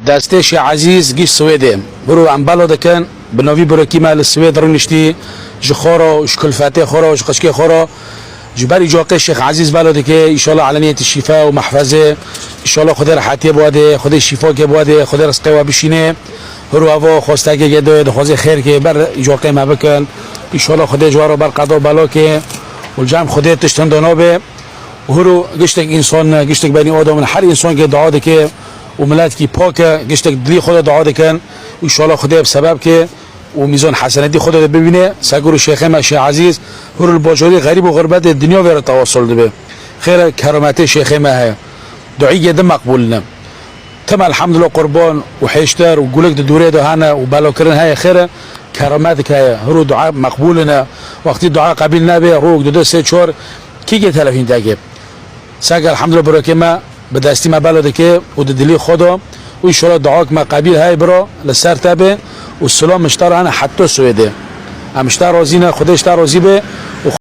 دستش عزیز گیش سویده برو عم بالو دکن بنوی برو کی مال السوید رنشتی جخورا شکلفته خورا شقشکی خورا جبری جوقه الشيخ عزيز بالو دکه ان شاء الله علانيه الشفاء ومحفظه ان شاء الله خدا راحتی بوده خدا شفا که بوده خدا رزق و بشینه هرو هوا خواسته که گده خواسته خیر که بر جوقه ما بکن ان شاء الله خدا جوارو بر قضا بالا که والجام خدا تشتندنا به هرو گشتک انسان گشتک بنی آدم هر انسان که دعا دکه و ملت کی پاک گشتک دلی خدا دعا دکن ان شاء الله خدا بسبب که و میزان حسناتی خدا ببینه سگور شیخ ماشی عزیز هر الباجوری غریب و غربت دنیا ور تواصل ده خیر کرامت شیخ ما دعای دم مقبولنا تم الحمد لله قربان و حشتر و گولک دوره ده هنا و بالا کردن های خیر کرامتك هر دعاء مقبولنا وقتی دعاء قبول نبه روک دو سه چهار کی که تلفین تاگه سگ الحمد لله برای که ما بدستی ما بالا دکه و دلی خدا و ان شاء الله دعاك ما قبیل های برا لسر تبه والسلام مشتار انا حتى سويده مشتار رازينا خدش تار راضي به